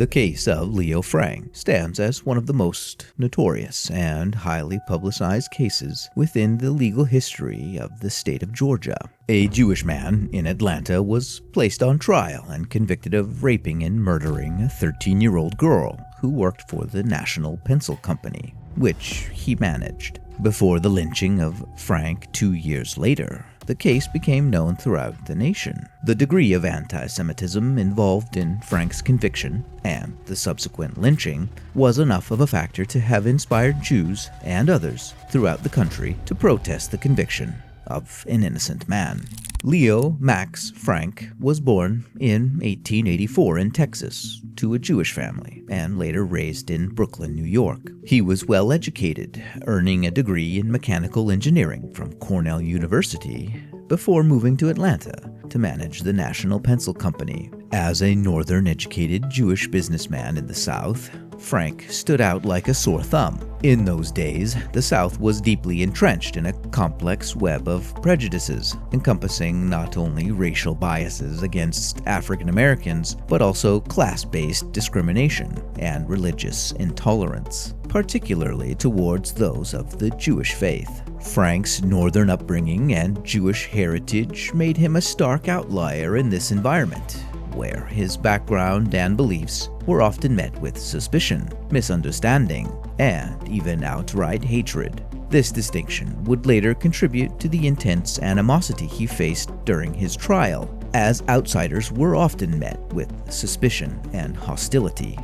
The case of Leo Frank stands as one of the most notorious and highly publicized cases within the legal history of the state of Georgia. A Jewish man in Atlanta was placed on trial and convicted of raping and murdering a 13-year-old girl who worked for the National Pencil Company, which he managed. Before the lynching of Frank 2 years later, the case became known throughout the nation. The degree of anti-Semitism involved in Frank's conviction and the subsequent lynching was enough of a factor to have inspired Jews and others throughout the country to protest the conviction of an innocent man. Leo Max Frank was born in 1884 in Texas to a Jewish family and later raised in Brooklyn, New York. He was well educated, earning a degree in mechanical engineering from Cornell University before moving to Atlanta to manage the National Pencil Company. As a northern-educated Jewish businessman in the South, Frank stood out like a sore thumb. In those days, the South was deeply entrenched in a complex web of prejudices, encompassing not only racial biases against African Americans, but also class-based discrimination and religious intolerance, particularly towards those of the Jewish faith. Frank's northern upbringing and Jewish heritage made him a stark outlier in this environment, where his background and beliefs were often met with suspicion, misunderstanding, and even outright hatred. This distinction would later contribute to the intense animosity he faced during his trial, as outsiders were often met with suspicion and hostility.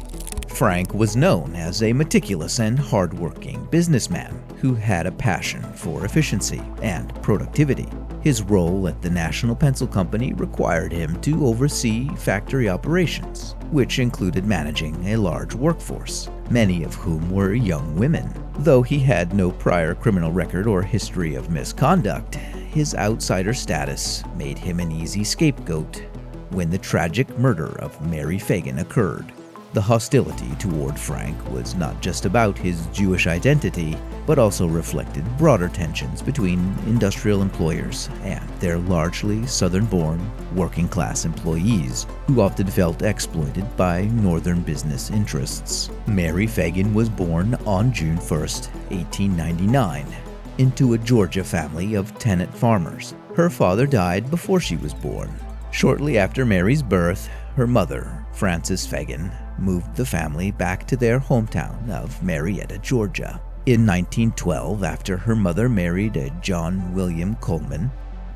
Frank was known as a meticulous and hardworking businessman who had a passion for efficiency and productivity. His role at the National Pencil Company required him to oversee factory operations, which included managing a large workforce, many of whom were young women. Though he had no prior criminal record or history of misconduct, his outsider status made him an easy scapegoat when the tragic murder of Mary Phagan occurred. The hostility toward Frank was not just about his Jewish identity, but also reflected broader tensions between industrial employers and their largely Southern-born, working-class employees, who often felt exploited by Northern business interests. Mary Phagan was born on June 1, 1899, into a Georgia family of tenant farmers. Her father died before she was born. Shortly after Mary's birth, her mother, Frances Phagan, moved the family back to their hometown of Marietta, Georgia. In 1912, after her mother married a John William Coleman,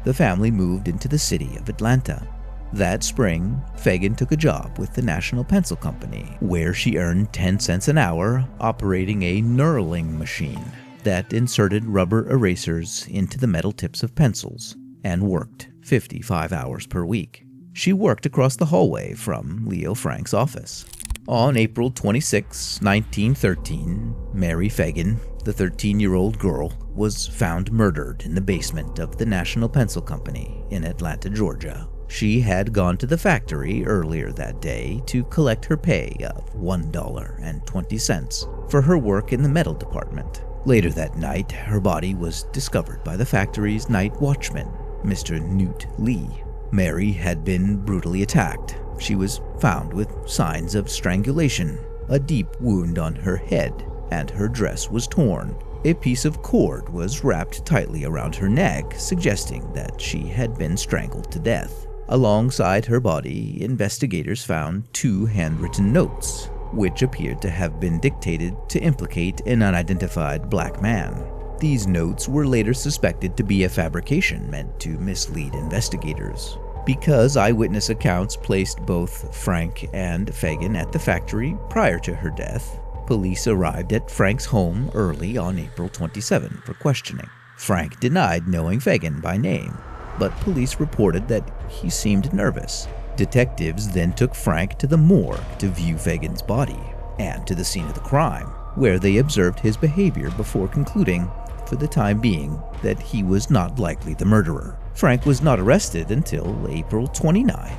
the family moved into the city of Atlanta. That spring, Phagan took a job with the National Pencil Company, where she earned 10 cents an hour operating a knurling machine that inserted rubber erasers into the metal tips of pencils and worked 55 hours per week. She worked across the hallway from Leo Frank's office. On April 26, 1913, Mary Phagan, the 13-year-old girl, was found murdered in the basement of the National Pencil Company in Atlanta, Georgia. She had gone to the factory earlier that day to collect her pay of $1.20 for her work in the metal department. Later that night, her body was discovered by the factory's night watchman, Mr. Newt Lee. Mary had been brutally attacked. She was found with signs of strangulation, a deep wound on her head, and her dress was torn. A piece of cord was wrapped tightly around her neck, suggesting that she had been strangled to death. Alongside her body, investigators found 2 handwritten notes, which appeared to have been dictated to implicate an unidentified black man. These notes were later suspected to be a fabrication meant to mislead investigators. Because eyewitness accounts placed both Frank and Phagan at the factory prior to her death, police arrived at Frank's home early on April 27 for questioning. Frank denied knowing Phagan by name, but police reported that he seemed nervous. Detectives then took Frank to the morgue to view Phagan's body and to the scene of the crime, where they observed his behavior before concluding, for the time being, that he was not likely the murderer. Frank was not arrested until April 29,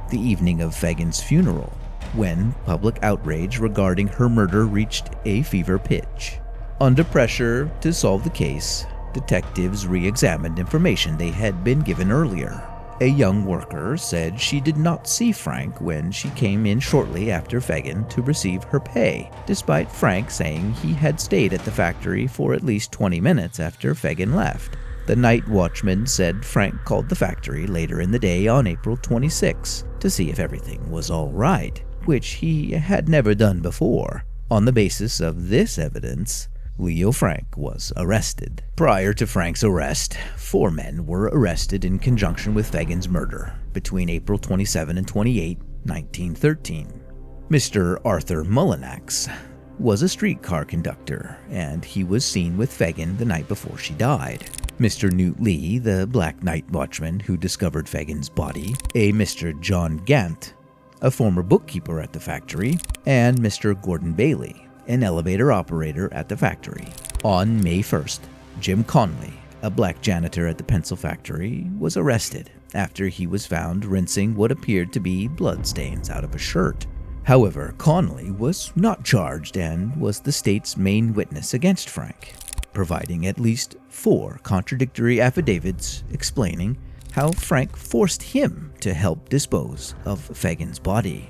the evening of Phagan's funeral, when public outrage regarding her murder reached a fever pitch. Under pressure to solve the case, detectives re-examined information they had been given earlier A young worker said she did not see Frank when she came in shortly after Phagan to receive her pay, despite Frank saying he had stayed at the factory for at least 20 minutes after Phagan left. The night watchman said Frank called the factory later in the day on April 26 to see if everything was all right, which he had never done before. On the basis of this evidence, Leo Frank was arrested. Prior to Frank's arrest, 4 men were arrested in conjunction with Phagan's murder between April 27 and 28, 1913. Mr. Arthur Mullinax was a streetcar conductor, and he was seen with Phagan the night before she died. Mr. Newt Lee, the black night watchman who discovered Phagan's body, a Mr. John Gant, a former bookkeeper at the factory, and Mr. Gordon Bailey, an elevator operator at the factory. On May 1st, Jim Conley, a black janitor at the pencil factory, was arrested after he was found rinsing what appeared to be bloodstains out of a shirt. However, Conley was not charged and was the state's main witness against Frank, providing at least 4 contradictory affidavits explaining how Frank forced him to help dispose of Phagan's body.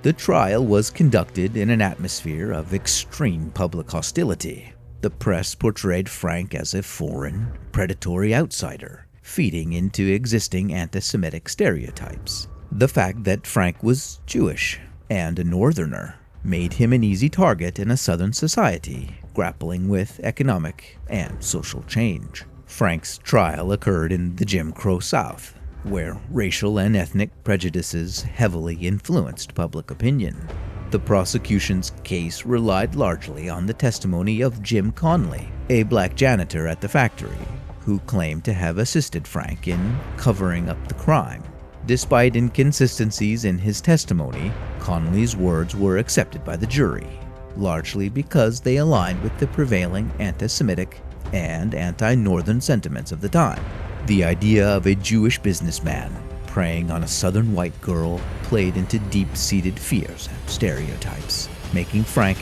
The trial was conducted in an atmosphere of extreme public hostility. The press portrayed Frank as a foreign, predatory outsider, feeding into existing anti-Semitic stereotypes. The fact that Frank was Jewish and a Northerner made him an easy target in a Southern society grappling with economic and social change. Frank's trial occurred in the Jim Crow South, where racial and ethnic prejudices heavily influenced public opinion. The prosecution's case relied largely on the testimony of Jim Conley, a black janitor at the factory, who claimed to have assisted Frank in covering up the crime. Despite inconsistencies in his testimony, Conley's words were accepted by the jury, largely because they aligned with the prevailing anti-Semitic and anti-Northern sentiments of the time. The idea of a Jewish businessman preying on a Southern white girl played into deep-seated fears and stereotypes, making Frank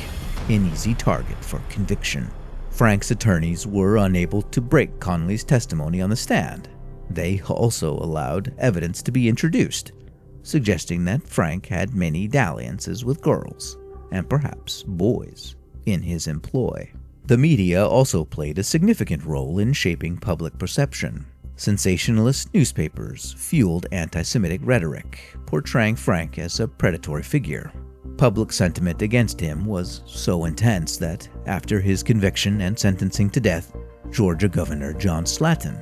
an easy target for conviction. Frank's attorneys were unable to break Conley's testimony on the stand. They also allowed evidence to be introduced, suggesting that Frank had many dalliances with girls, and perhaps boys, in his employ. The media also played a significant role in shaping public perception. Sensationalist newspapers fueled anti-Semitic rhetoric, portraying Frank as a predatory figure. Public sentiment against him was so intense that, after his conviction and sentencing to death, Georgia Governor John Slaton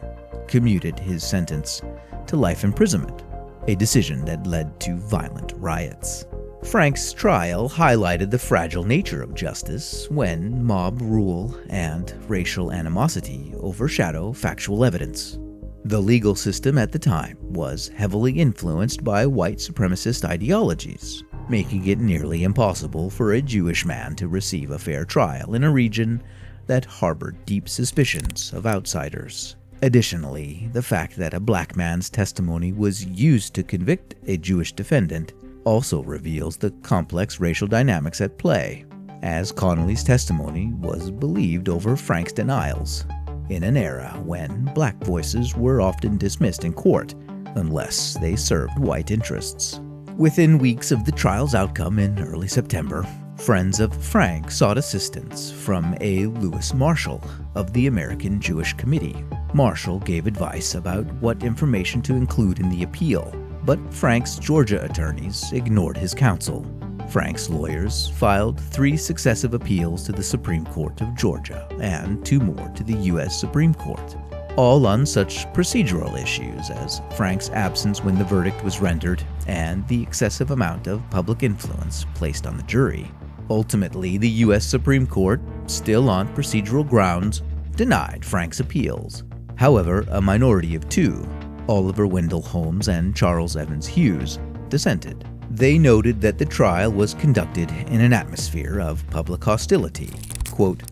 commuted his sentence to life imprisonment, a decision that led to violent riots. Frank's trial highlighted the fragile nature of justice when mob rule and racial animosity overshadow factual evidence. The legal system at the time was heavily influenced by white supremacist ideologies, making it nearly impossible for a Jewish man to receive a fair trial in a region that harbored deep suspicions of outsiders. Additionally, the fact that a black man's testimony was used to convict a Jewish defendant also reveals the complex racial dynamics at play, as Conley's testimony was believed over Frank's denials, in an era when black voices were often dismissed in court unless they served white interests. Within weeks of the trial's outcome in early September, friends of Frank sought assistance from A. Lewis Marshall of the American Jewish Committee. Marshall gave advice about what information to include in the appeal, but Frank's Georgia attorneys ignored his counsel. Frank's lawyers filed 3 successive appeals to the Supreme Court of Georgia and 2 more to the U.S. Supreme Court, all on such procedural issues as Frank's absence when the verdict was rendered and the excessive amount of public influence placed on the jury. Ultimately, the U.S. Supreme Court, still on procedural grounds, denied Frank's appeals. However, a minority of 2, Oliver Wendell Holmes and Charles Evans Hughes, dissented. They noted that the trial was conducted in an atmosphere of public hostility. Quote,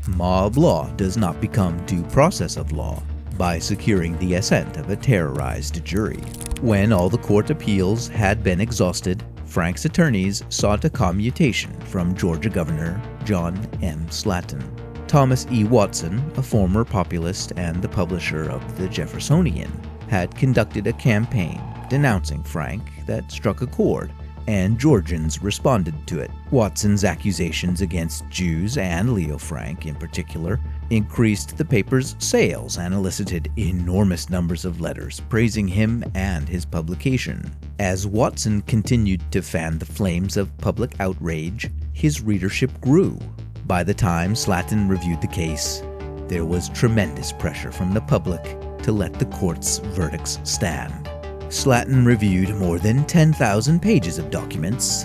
"Mob law does not become due process of law by securing the assent of a terrorized jury." When all the court appeals had been exhausted, Frank's attorneys sought a commutation from Georgia Governor John M. Slaton. Thomas E. Watson, a former populist and the publisher of the Jeffersonian, had conducted a campaign denouncing Frank that struck a chord, and Georgians responded to it. Watson's accusations against Jews, and Leo Frank in particular, increased the paper's sales and elicited enormous numbers of letters praising him and his publication. As Watson continued to fan the flames of public outrage, his readership grew. By the time Slaton reviewed the case, there was tremendous pressure from the public to let the court's verdicts stand. Slaton reviewed more than 10,000 pages of documents,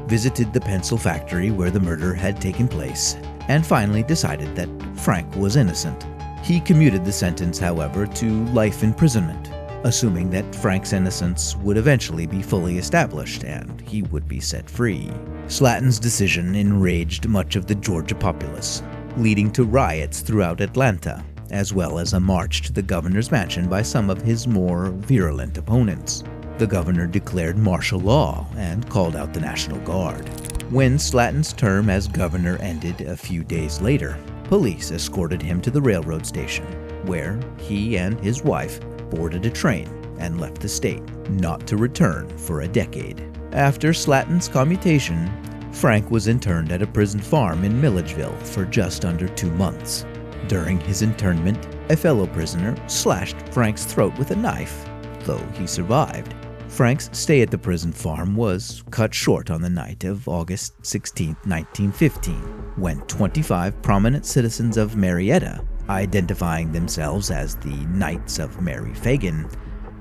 visited the pencil factory where the murder had taken place, and finally decided that Frank was innocent. He commuted the sentence, however, to life imprisonment, assuming that Frank's innocence would eventually be fully established and he would be set free. Slaton's decision enraged much of the Georgia populace, leading to riots throughout Atlanta, as well as a march to the governor's mansion by some of his more virulent opponents. The governor declared martial law and called out the National Guard. When Slaton's term as governor ended a few days later, police escorted him to the railroad station, where he and his wife boarded a train and left the state, not to return for a decade. After Slaton's commutation, Frank was interned at a prison farm in Milledgeville for just under 2 months. During his internment, a fellow prisoner slashed Frank's throat with a knife, though he survived. Frank's stay at the prison farm was cut short on the night of August 16, 1915, when 25 prominent citizens of Marietta, identifying themselves as the Knights of Mary Phagan,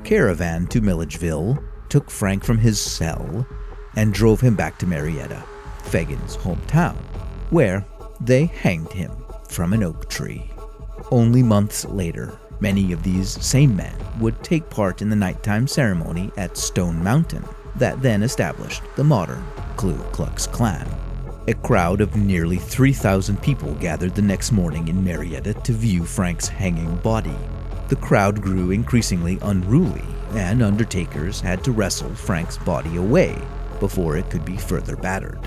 caravaned to Milledgeville, took Frank from his cell, and drove him back to Marietta, Phagan's hometown, where they hanged him from an oak tree. Only months later, many of these same men would take part in the nighttime ceremony at Stone Mountain that then established the modern Ku Klux Klan. A crowd of nearly 3,000 people gathered the next morning in Marietta to view Frank's hanging body. The crowd grew increasingly unruly, and undertakers had to wrestle Frank's body away before it could be further battered.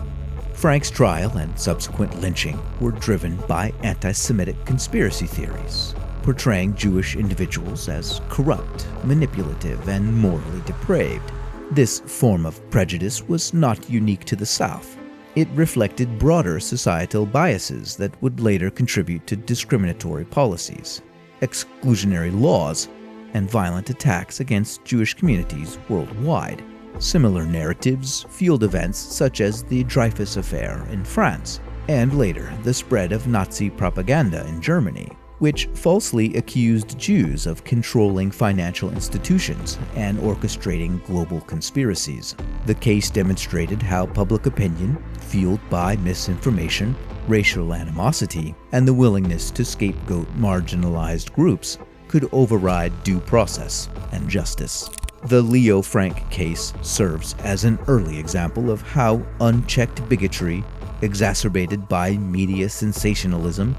Frank's trial and subsequent lynching were driven by anti-Semitic conspiracy theories, portraying Jewish individuals as corrupt, manipulative, and morally depraved. This form of prejudice was not unique to the South. It reflected broader societal biases that would later contribute to discriminatory policies, exclusionary laws, and violent attacks against Jewish communities worldwide. Similar narratives fueled events such as the Dreyfus Affair in France, and later the spread of Nazi propaganda in Germany, which falsely accused Jews of controlling financial institutions and orchestrating global conspiracies. The case demonstrated how public opinion, fueled by misinformation, racial animosity, and the willingness to scapegoat marginalized groups, could override due process and justice. The Leo Frank case serves as an early example of how unchecked bigotry, exacerbated by media sensationalism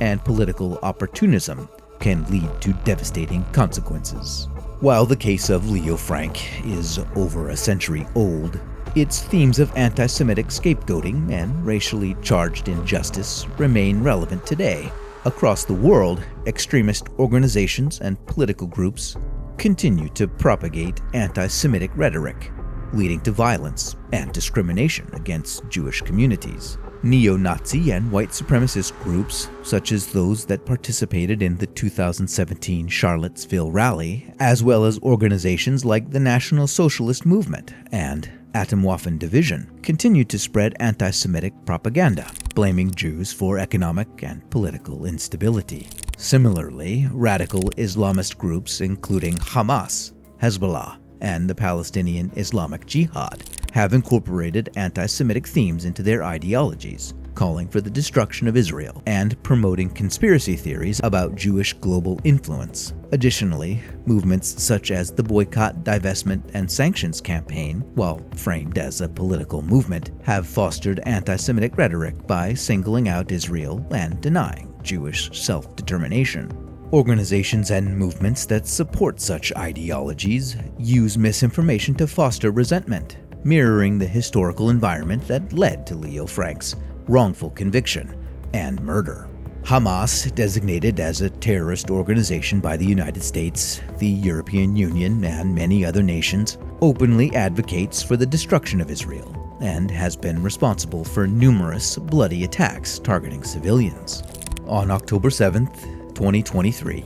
and political opportunism, can lead to devastating consequences. While the case of Leo Frank is over a century old, its themes of anti-Semitic scapegoating and racially charged injustice remain relevant today. Across the world, extremist organizations and political groups continue to propagate anti-Semitic rhetoric, leading to violence and discrimination against Jewish communities. Neo-Nazi and white supremacist groups, such as those that participated in the 2017 Charlottesville rally, as well as organizations like the National Socialist Movement and Atomwaffen Division, continue to spread anti-Semitic propaganda, blaming Jews for economic and political instability. Similarly, radical Islamist groups including Hamas, Hezbollah, and the Palestinian Islamic Jihad have incorporated anti-Semitic themes into their ideologies, calling for the destruction of Israel and promoting conspiracy theories about Jewish global influence. Additionally, movements such as the Boycott, Divestment, and Sanctions campaign, while framed as a political movement, have fostered anti-Semitic rhetoric by singling out Israel and denying Jewish self-determination. Organizations and movements that support such ideologies use misinformation to foster resentment, mirroring the historical environment that led to Leo Frank's wrongful conviction and murder. Hamas, designated as a terrorist organization by the United States, the European Union, and many other nations, openly advocates for the destruction of Israel and has been responsible for numerous bloody attacks targeting civilians. On October 7, 2023,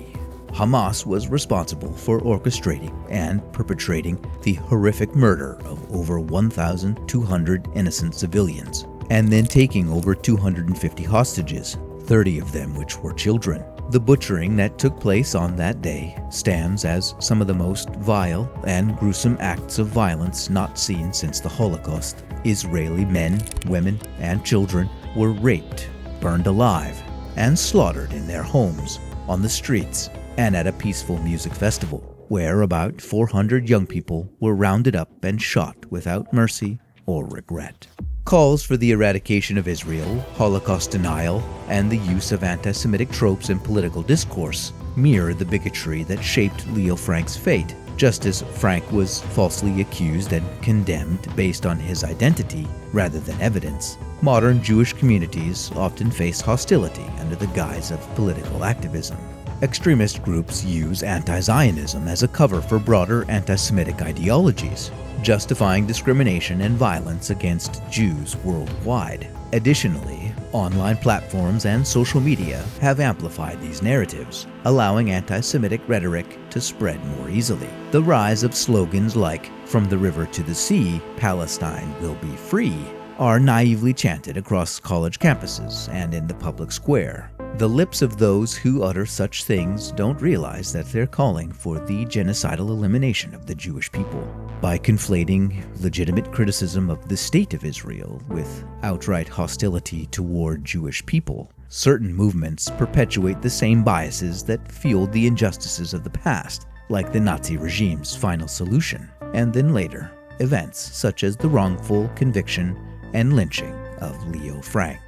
Hamas was responsible for orchestrating and perpetrating the horrific murder of over 1,200 innocent civilians, and then taking over 250 hostages, 30 of them which were children. The butchering that took place on that day stands as some of the most vile and gruesome acts of violence not seen since the Holocaust. Israeli men, women, and children were raped, burned alive, and slaughtered in their homes, on the streets, and at a peaceful music festival, where about 400 young people were rounded up and shot without mercy or regret. Calls for the eradication of Israel, Holocaust denial, and the use of anti-Semitic tropes in political discourse mirror the bigotry that shaped Leo Frank's fate. Just as Frank was falsely accused and condemned based on his identity rather than evidence, modern Jewish communities often face hostility under the guise of political activism. Extremist groups use anti-Zionism as a cover for broader anti-Semitic ideologies, justifying discrimination and violence against Jews worldwide. Additionally, online platforms and social media have amplified these narratives, allowing anti-Semitic rhetoric to spread more easily. The rise of slogans like "From the river to the sea, Palestine will be free" are naively chanted across college campuses and in the public square. The lips of those who utter such things don't realize that they're calling for the genocidal elimination of the Jewish people. By conflating legitimate criticism of the state of Israel with outright hostility toward Jewish people, certain movements perpetuate the same biases that fueled the injustices of the past, like the Nazi regime's final solution, and then later, events such as the wrongful conviction and lynching of Leo Frank.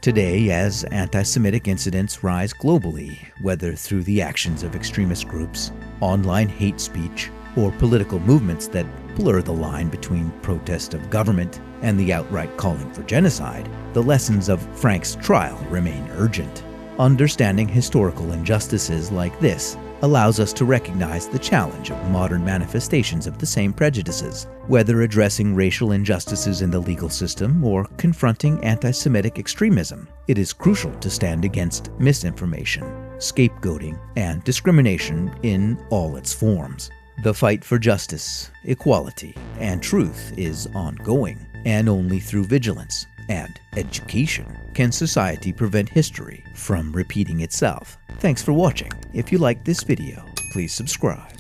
Today, as anti-Semitic incidents rise globally, whether through the actions of extremist groups, online hate speech, or political movements that blur the line between protest of government and the outright calling for genocide, the lessons of Frank's trial remain urgent. Understanding historical injustices like this allows us to recognize the challenge of modern manifestations of the same prejudices, whether addressing racial injustices in the legal system or confronting anti-Semitic extremism. It is crucial to stand against misinformation, scapegoating, and discrimination in all its forms. The fight for justice, equality, and truth is ongoing, and only through vigilance and education can society prevent history from repeating itself. Thanks for watching. If you liked this video, please subscribe.